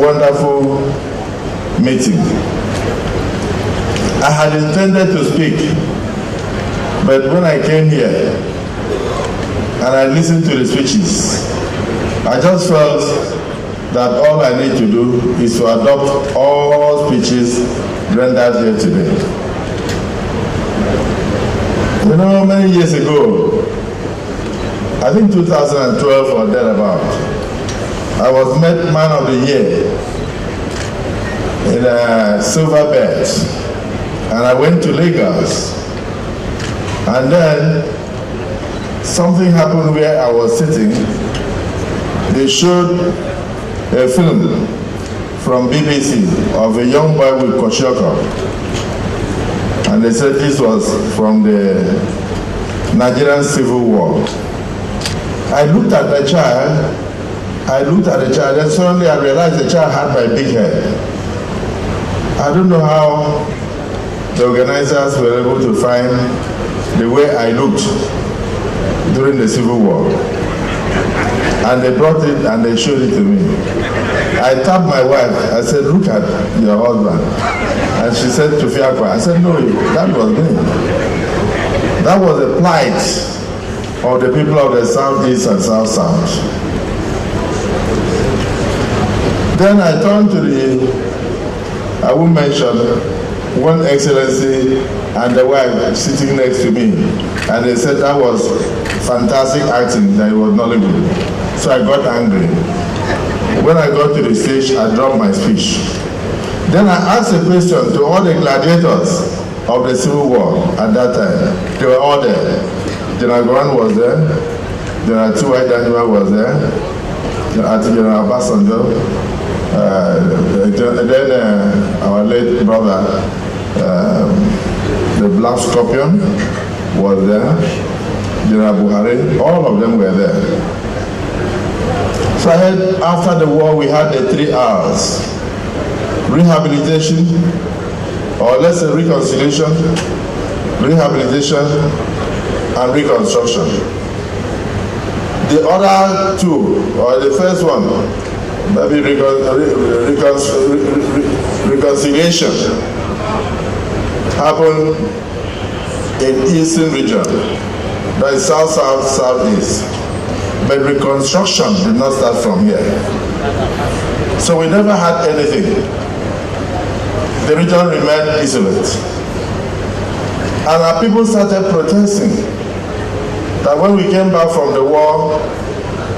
wonderful meeting. I had intended to speak, but when I came here and I listened to the speeches, I just felt that all I need to do is to adopt all speeches rendered here today. You know, many years ago, I think 2012 or thereabout, I was made Man of the Year in a silver belt, and I went to Lagos, and then something happened where I was sitting. They showed a film from BBC of a young boy with kwashiorkor, and they said this was from the Nigerian Civil War. I looked at the child, and suddenly I realized the child had my big head. I don't know how the organizers were able to find the way I looked during the Civil War. And they brought it and they showed it to me. I tapped my wife. I said, look at your husband. And she said, Tufiakwa. I said, no, that was me. That was the plight of the people of the Southeast and South-South. Then I turned to I won't mention, One Excellency and the wife sitting next to me. And they said that was fantastic acting, that it was Nollywood. So I got angry. When I got to the stage, I dropped my speech. Then I asked a question to all the gladiators of the Civil War at that time. They were all there. General Goran was there. General Tuwai Danjuma was there. General Obasanjo. Then our late brother, the Black Scorpion, was there. General Buhari, all of them were there. So I heard after the war we had the 3 R's. Rehabilitation, or let's say reconciliation, rehabilitation, and reconstruction. The other two, or the first one, maybe reconciliation, happened in Eastern region, that is South, South, Southeast. But reconstruction did not start from here. So we never had anything. The region remained isolate. And our people started protesting that when we came back from the war,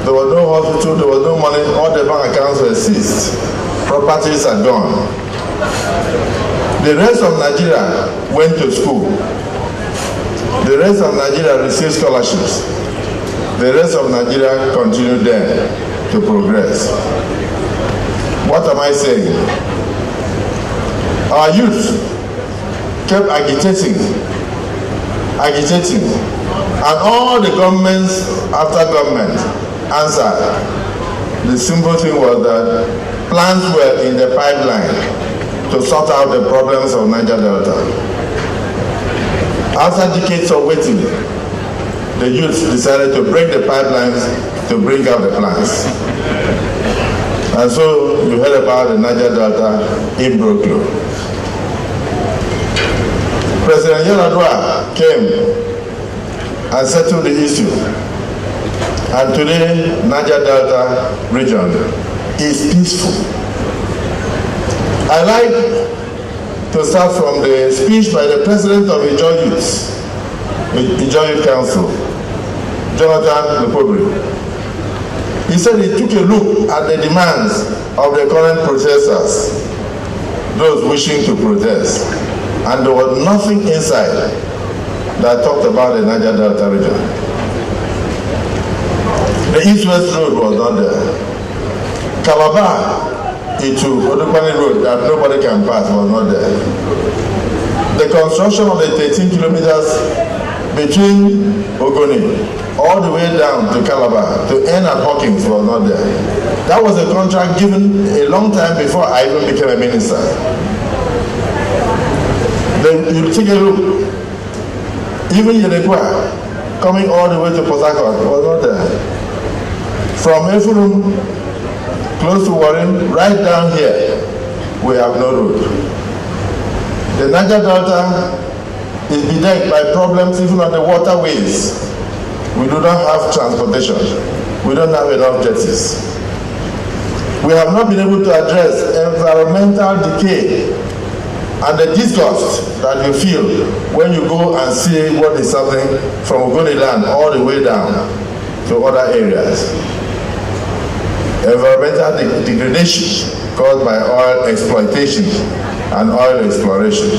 there was no hospital, there was no money, all the bank accounts were seized. Properties are gone. The rest of Nigeria went to school. The rest of Nigeria received scholarships. The rest of Nigeria continued there to progress. What am I saying? Our youth kept agitating, and all the governments after government answered. The simple thing was that plans were in the pipeline to sort out the problems of Niger Delta. After decades of waiting, the youth decided to break the pipelines to bring out the plans. And so you heard about the Niger Delta imbroglio. President Yar'Adua came and settled the issue. And today, Niger Delta region is peaceful. I like to start from the speech by the president of Ijaw Youth Council, Jonathan Lepobri. He said he took a look at the demands of the current protesters, those wishing to protest, and there was nothing inside that talked about the Niger Delta region. The East-West Road was not there. Calabar into Odupani Road that nobody can pass was not there. The construction of the 13 kilometers between Ogoni all the way down to Calabar to end at Hawkins was not there. That was a contract given a long time before I even became a minister. Then you take a look, even Yerekwa, coming all the way to Port Harcourt was not there. From Efurum close to Warren, right down here, we have no road. The Niger Delta is bedecked by problems even on the waterways. We do not have transportation. We don't have enough jetties. We have not been able to address environmental decay and the disgust that you feel when you go and see what is happening from Ogoniland all the way down to other areas. Environmental degradation caused by oil exploitation and oil exploration.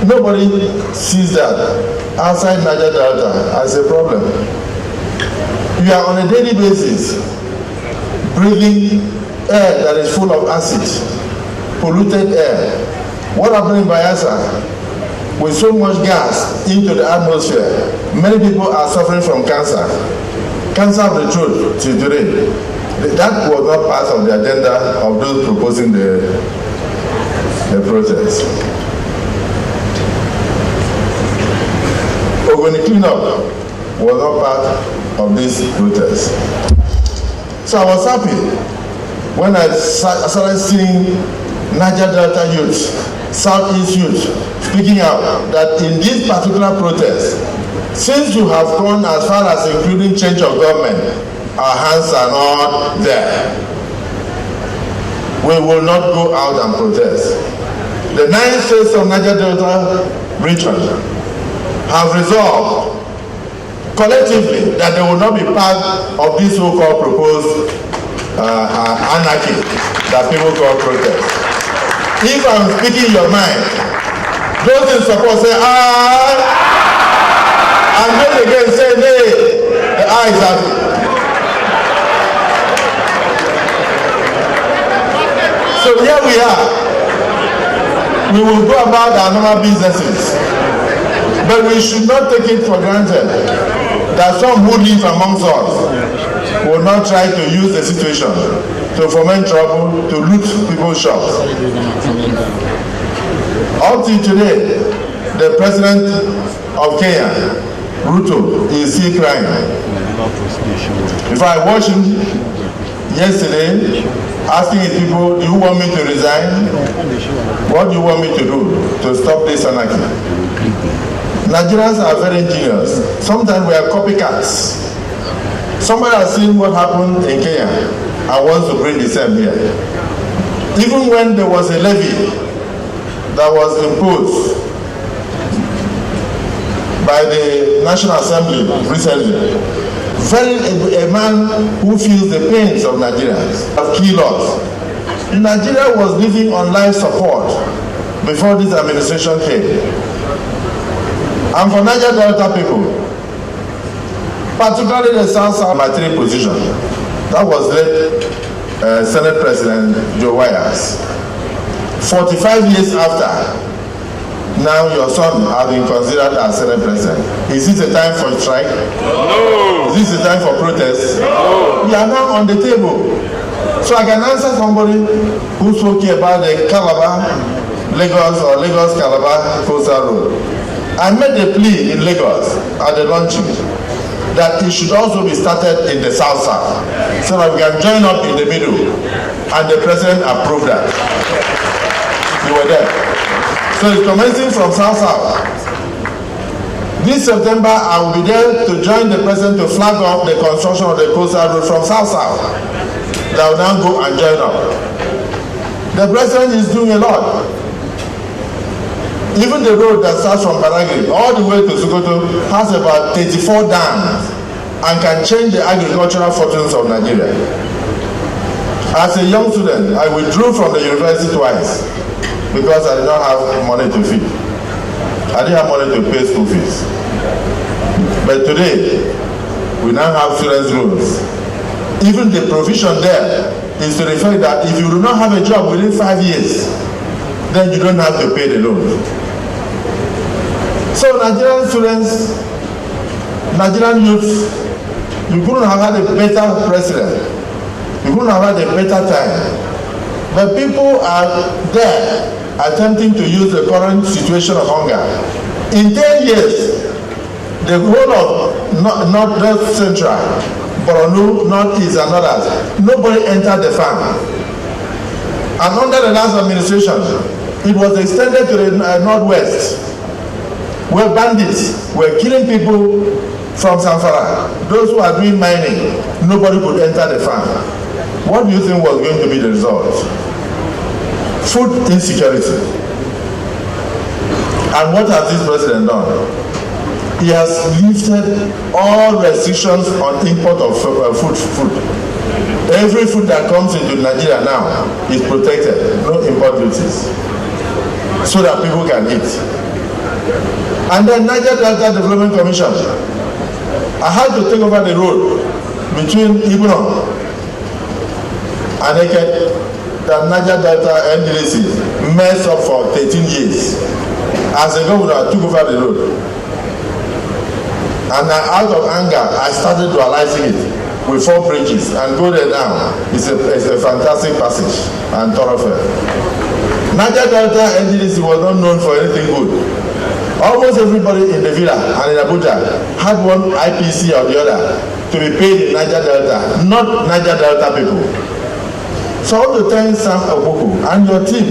Nobody sees that outside Niger Delta as a problem. You are on a daily basis breathing air that is full of acid, polluted air. What happened in Bayelsa? With so much gas into the atmosphere, many people are suffering from cancer. Cancer of the throat till today. That was not part of the agenda of those proposing the protest. Ogoni cleanup was not part of this protest. So I was happy when I started seeing Niger Delta youth, Southeast youth, speaking out that in this particular protest, since you have gone as far as including change of government, our hands are not there. We will not go out and protest. The 9 states of Niger Delta region have resolved collectively that they will not be part of this so-called proposed anarchy that people call protest. If I'm speaking your mind, those in support say aye, and those again say nay. The aye is happy. So here we are. We will go about our normal businesses, but we should not take it for granted that some who live amongst us will not try to use the situation to foment trouble, to loot people's shops. Up to today, the president of Kenya, Ruto, is still crying. If I watched him yesterday, asking his people, do you want me to resign? What do you want me to do to stop this anarchy? Nigerians are very ingenious. Sometimes we are copycats. Somebody has seen what happened in Kenya and wants to bring the same here. Even when there was a levy that was imposed by the National Assembly recently, a man who feels the pains of Nigerians have killed us. Nigeria was living on life support before this administration came. And for Niger Delta people, particularly the South military position, that was led Senate President Joe Wires. 45 years after, now your son has been considered as Senate President. Is this a time for strike? No. Is this a time for protest? No. We are now on the table. So I can answer somebody who spoke here about the Calabar, Lagos or Lagos-Calabar coastal road. I made a plea in Lagos at the launching that it should also be started in the south-south so that we can join up in the middle, and the president approved that. You were there. So it's commencing from south-south. This September, I will be there to join the president to flag off the construction of the coastal road from south-south. That will now go and join up. The president is doing a lot. Even the road that starts from Badagry all the way to Sokoto has about 34 dams and can change the agricultural fortunes of Nigeria. As a young student, I withdrew from the university twice because I did not have money to feed. I didn't have money to pay school fees. But today, we now have students' loans. Even the provision there is to the fact that if you do not have a job within 5 years, then you don't have to pay the loan. So Nigerian students, Nigerian youth, you couldn't have had a better president. You couldn't have had a better time. But people are there attempting to use the current situation of hunger. In 10 years, the whole of North Central, Borno, Northeast, and others. Nobody entered the farm. And under the last administration, it was extended to the Northwest, where bandits were killing people from Zamfara. Those who are doing mining, nobody could enter the farm. What do you think was going to be the result? Food insecurity. And what has this president done? He has lifted all restrictions on import of food. Every food that comes into Nigeria now is protected, no import duties, so that people can eat. And then Niger Delta Development Commission, I had to take over the road between Ibuno and Eke that Niger Delta NDDC messed up for 13 years. As a governor, I took over the road. And out of anger, I started dualizing it with 4 bridges and go there now. It's a fantastic passage and thoroughfare. Niger Delta NDDC was not known for anything good. Almost everybody in the villa and in Abuja had one IPC or the other to be paid in Niger Delta, not Niger Delta people. So I want to thank Sam Obuku and your team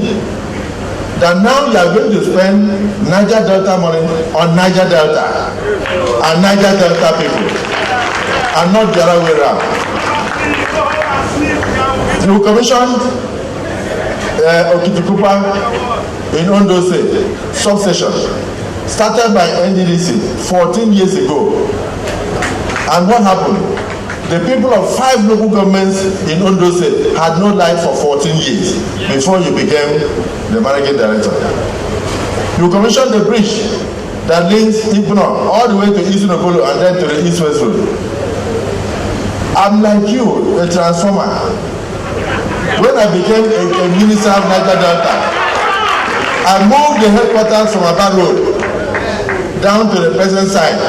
that now you are going to spend Niger Delta money on Niger Delta and Niger Delta people, and not the other way around. We commissioned Okitikupa in Ondo State substation, started by NDDC 14 years ago. And what happened? The people of 5 local governments in Ondo State had no light for 14 years before you became the managing director. You commissioned the bridge that links Ibuno all the way to East Nokolo and then to the East-West Road. I'm like you, a transformer. When I became a minister of Niger Delta, I moved the headquarters from Aba Road down to the present site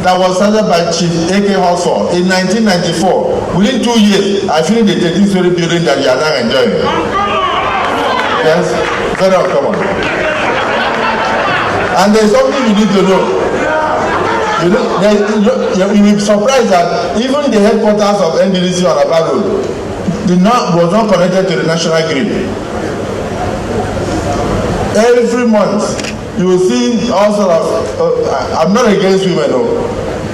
that was started by Chief A.K. Hosford in 1994. Within 2 years, I finished the 13-story building that you are now enjoying. Yes, very uncommon. And there's something you need to know. You will be surprised that even the headquarters of NDDC on Aba Road was not connected to the national grid. Every month, you will see all sort of, I'm not against women, no.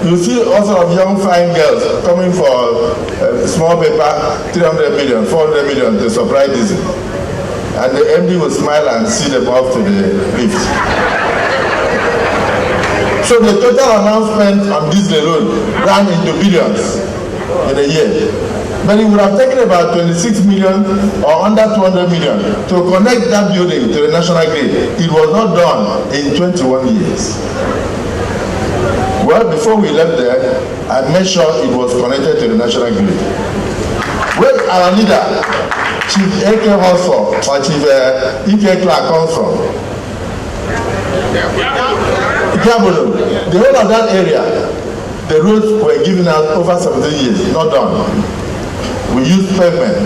You will see all sort of young fine girls coming for small paper, 300 million, 400 million to supply diesel. And the MD will smile and see them off to the lift. So the total amount spent on diesel alone ran into billions in a year. But it would have taken about 26 million or under 200 million to connect that building to the national grid. It was not done in 21 years. Well, before we left there, I made sure it was connected to the national grid. Where our leader, Chief A.K. Hosford or Chief E.K. Clark comes from, the whole of that area, the roads were given out over 17 years, not done. We used pavement.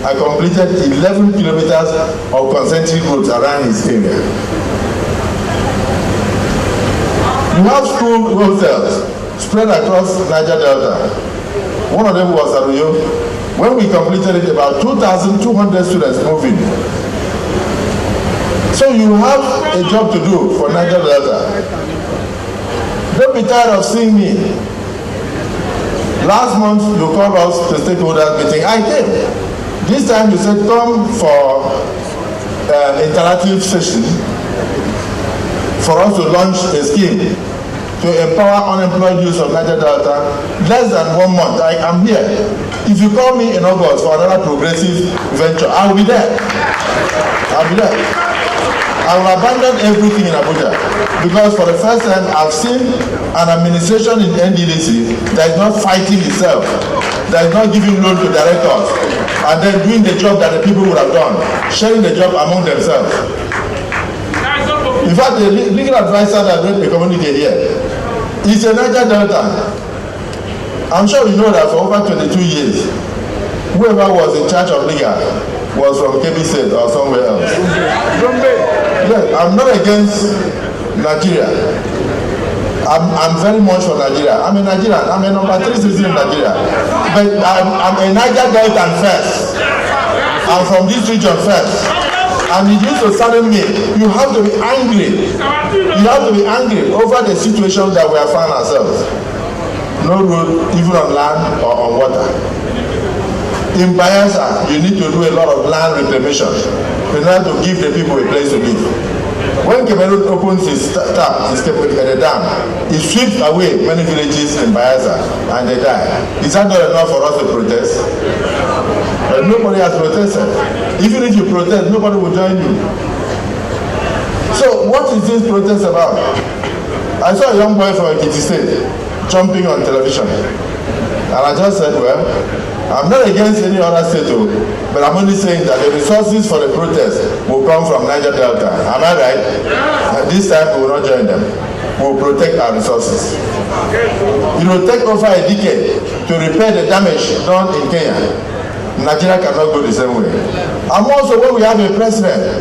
I completed 11 kilometers of concentric roads around his area. You have school hotels spread across Niger Delta. One of them was Aruyo. When we completed it, about 2,200 students moved in. So you have a job to do for Niger Delta. Don't be tired of seeing me. Last month, you called us to stakeholders meeting. I came. This time, you said, come for interactive session for us to launch a scheme to empower unemployed youth of Niger Delta. Less than 1 month, I am here. If you call me in August for another progressive venture, I will be there. I'll be there. I will abandon everything in Abuja because for the first time I've seen an administration in NDDC that is not fighting itself, that is not giving loan to directors, and then doing the job that the people would have done, sharing the job among themselves. In fact, the legal advisor that led the community here is a Niger Delta. I'm sure you know that for over 22 years, whoever was in charge of legal was from KB State or somewhere else. Yes, I'm not against Nigeria. I'm very much for Nigeria. I'm a Nigerian. I'm a number 3 citizen in Nigeria. But I'm a Niger Delta first. I'm from this region first. And it used to sadden me. You have to be angry. You have to be angry over the situation that we have found ourselves. No road, even on land or on water. In Bayelsa, you need to do a lot of land reclamation in order to give the people a place to live. When Cameroon opens its tap, the dam, it sweeps away many villages in Bayelsa and they die. Is that not enough for us to protest? But nobody has protested. Even if you protest, nobody will join you. So what is this protest about? I saw a young boy from Ekiti State jumping on television. And I just said, well, I'm not against any other state, but I'm only saying that the resources for the protest will come from Niger Delta. Am I right? And this time we will not join them. We will protect our resources. It will take over a decade to repair the damage done in Kenya. Nigeria cannot go the same way. And also when we have a president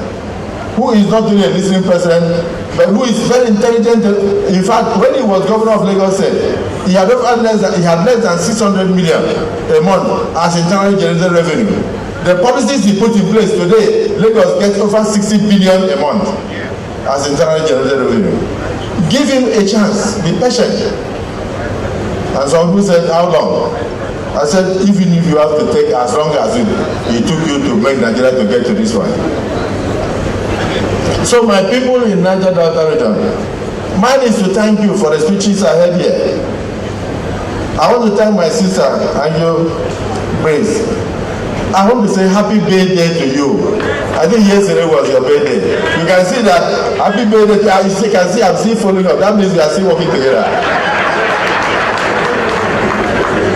who is not really a listening president, but who is very intelligent. In fact, when he was governor of Lagos State, he had less than 600 million a month as internally generated revenue. The policies he put in place today, Lagos gets over 60 billion a month as internally generated revenue. Give him a chance. Be patient. And some people said, how long? I said, even if you have to take as long as it took you to make Nigeria to get to this point. So my people in Niger Delta region, mine is to thank you for the speeches I heard here. I want to thank my sister, Angel Brace. I want to say happy birthday to you. I think yesterday was your birthday. You can see that happy birthday. You can see I'm still following up. That means we are still working together.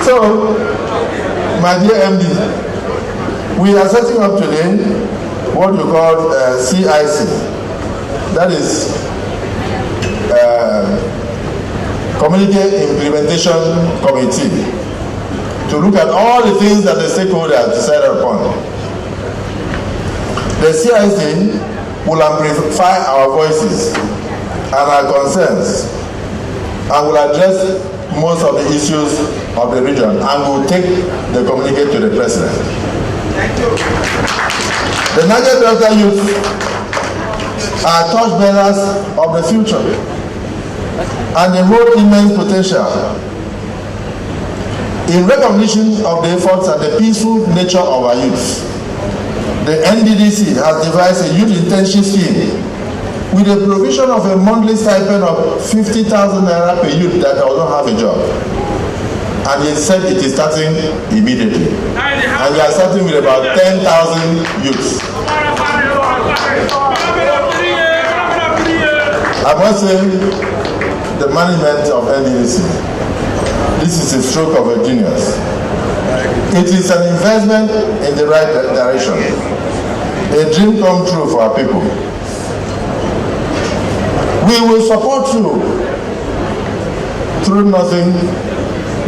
So, my dear MD, we are setting up today what we call CIC. That is Community Implementation Committee, to look at all the things that the stakeholders decided upon. The CIC will amplify our voices and our concerns and will address most of the issues of the region and will take the communique to the president. The Niger Delta youth are torchbearers of the future and they hold immense potential. In recognition of the efforts and the peaceful nature of our youth, the NDDC has devised a youth internship scheme with the provision of a monthly stipend of 50,000 naira per youth that does not have a job. And he said it is starting immediately. And we are starting with about 10,000 youths. I must say, the management of NDDC, this is a stroke of a genius. It is an investment in the right direction. A dream come true for our people. We will support you through nothing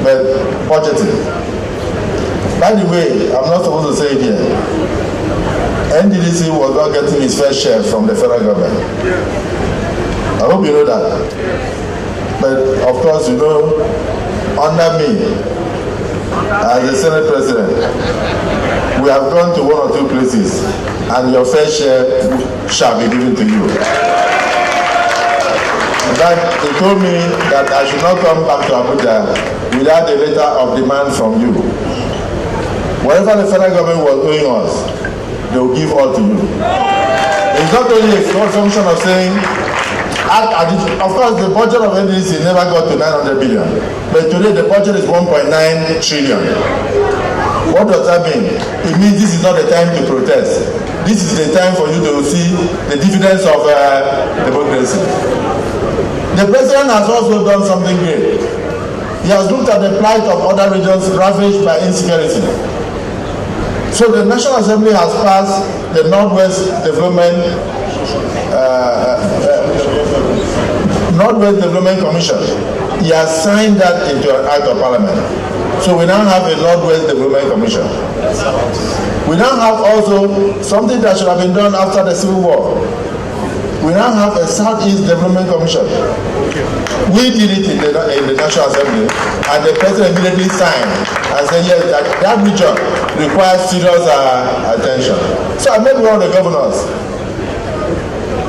but budgeting. By the way, I'm not supposed to say it here. NDDC was not getting its fair share from the federal government. I hope you know that. But of course, you know, under me, as the Senate President, we have gone to 1 or 2 places, and your fair share shall be given to you. In fact, they told me that I should not come back to Abuja without a letter of demand from you. Whatever the federal government was owing us, they will give all to you. It's not only a function of saying, of course, the budget of NDDC never got to 900 billion, but today the budget is 1.9 trillion. What does that mean? It means this is not the time to protest. This is the time for you to see the dividends of democracy. The president has also done something great. He has looked at the plight of other regions ravaged by insecurity. So the National Assembly has passed the Northwest Development Commission. He has signed that into an act of parliament. So we now have a Northwest Development Commission. We now have also something that should have been done after the Civil War. We now have a Southeast Development Commission. We did it in the National Assembly, and the president immediately signed and said, yes, that region requires serious attention. So I met one of the governors,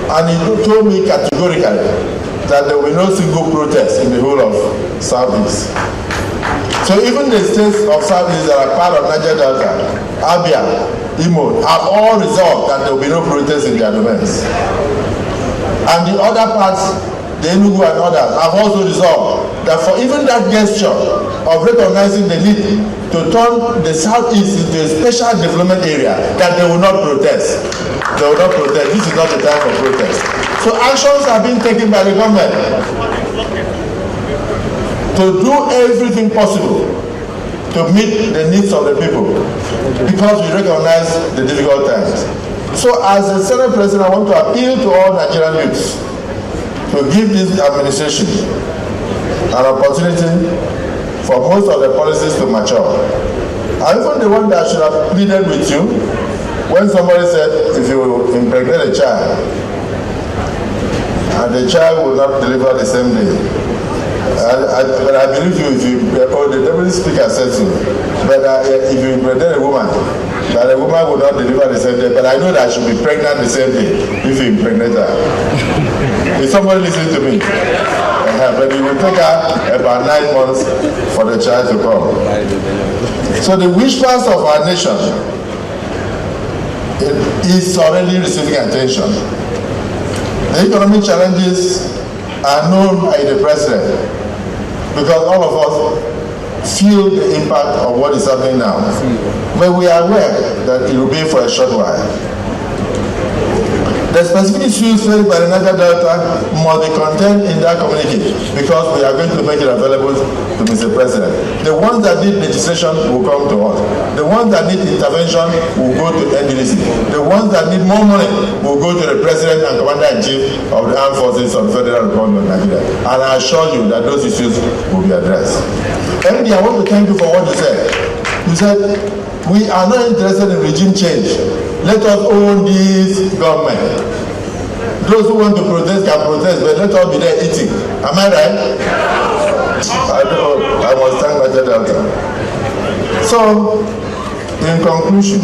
and he told me categorically that there will be no single protest in the whole of Southeast. So even the states of Southeast that are part of Niger Delta, Abia, Imo, have all resolved that there will be no protest in their domains. And the other parts, the Enugu and others, have also resolved that for even that gesture of recognizing the need to turn the Southeast into a special development area, that they will not protest. They will not protest. This is not the time for protest. So actions are being taken by the government to do everything possible to meet the needs of the people, because we recognize the difficult times. So as the Senate President, I want to appeal to all Nigerian youths to give this administration an opportunity for most of the policies to mature. And even the one that should have pleaded with you, when somebody said, if you impregnate a child, and the child will not deliver the same day, but I believe you, the deputy speaker said so, but if you impregnate a woman, that a woman will not deliver the same day, but I know that she will be pregnant the same day if you impregnate her. Is somebody listening to me? But it will take her about 9 months for the child to come. So the whispers of our nation is already receiving attention. The economic challenges are known by the president, because all of us feel the impact of what is happening now. But we are aware that it will be for a short while. The specific issues faced by the Niger Delta must be contained in that communique, because we are going to make it available to Mr. President. The ones that need legislation will come to us. The ones that need intervention will go to NDDC. The ones that need more money will go to the President and Commander-in-Chief of the Armed Forces of the Federal Republic of Nigeria. And I assure you that those issues will be addressed. MD, I want to thank you for what you said. You said, we are not interested in regime change. Let us own this government. Those who want to protest can protest, but let us be there eating. Am I right? I must thank Niger Delta. So, in conclusion,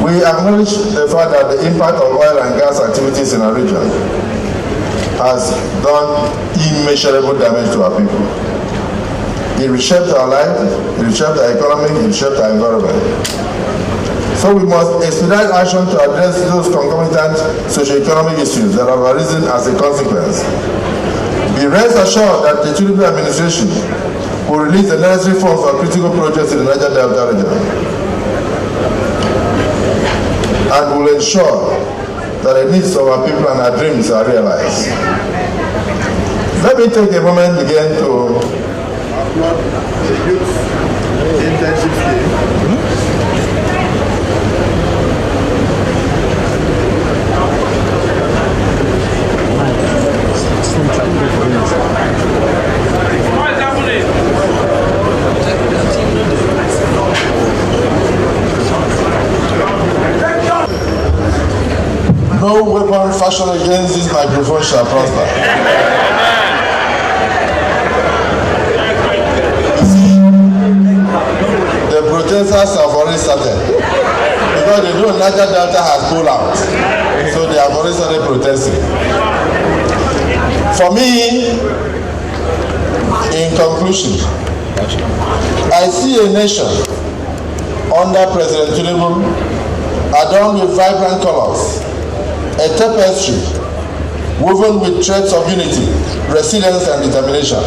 we acknowledge the fact that the impact of oil and gas activities in our region has done immeasurable damage to our people. It reshaped our life, it reshaped our economy, it reshaped our environment. So we must expedite action to address those concomitant socio-economic issues that have arisen as a consequence. Be rest assured that the Tinubu administration will release the necessary funds for critical projects in the Niger Delta region, and will ensure that the needs of our people and our dreams are realized. Let me take a moment again to the youth internship scheme. No weapon fashioned against this microphone shall prosper. You see, the protesters have already started, because they know Niger Delta has pulled out, so they have already started protesting. For me, in conclusion, I see a nation under President Tinubu adorned with vibrant colors, a tapestry woven with threads of unity, resilience, and determination.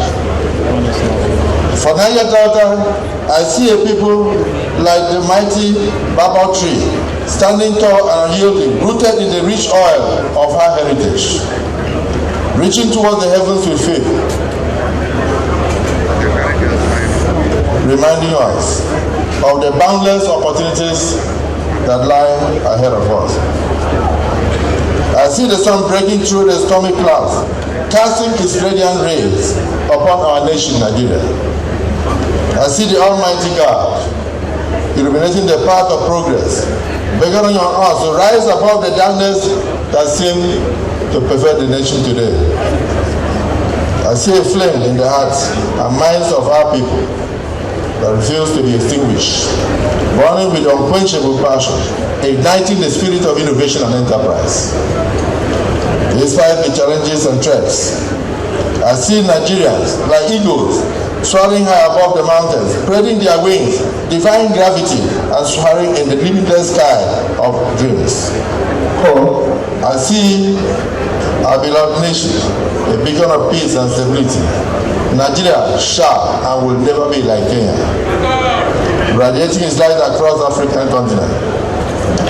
For Niger Delta, I see a people like the mighty Baba tree, standing tall and unyielding, rooted in the rich oil of her heritage, reaching towards the heavens with faith, reminding us of the boundless opportunities that lie ahead of us. I see the sun breaking through the stormy clouds, casting its radiant rays upon our nation, Nigeria. I see the Almighty God illuminating the path of progress, beckoning on us to rise above the darkness that seems to pervade the nation today. I see a flame in the hearts and minds of our people that refuse to be extinguished, burning with unquenchable passion, igniting the spirit of innovation and enterprise. Despite the challenges and threats, I see Nigerians like eagles soaring high above the mountains, spreading their wings, defying gravity, and soaring in the limitless sky of dreams. I see our beloved nation, a beacon of peace and stability. Nigeria shall and will never be like Kenya, radiating its light across the African continent.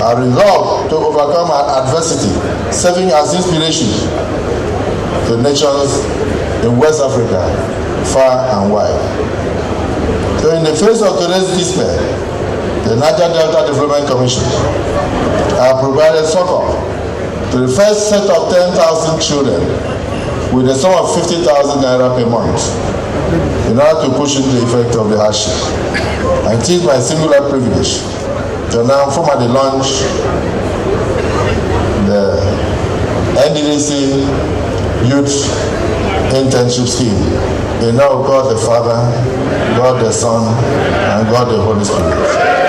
I resolve to overcome our adversity, serving as inspiration to nations in West Africa, far and wide. So in the face of today's despair, the Niger Delta Development Commission has provided succor to the first set of 10,000 children with a sum of 50,000 naira per month in order to cushion the effect of the hardship. And it is my singular privilege to now formally launch the NDDC Youth Internship Scheme. In the name of God the Father, God the Son, and God the Holy Spirit.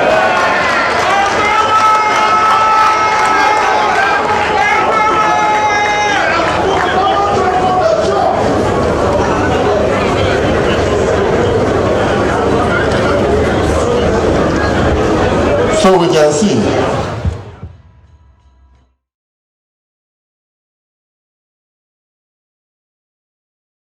So we can see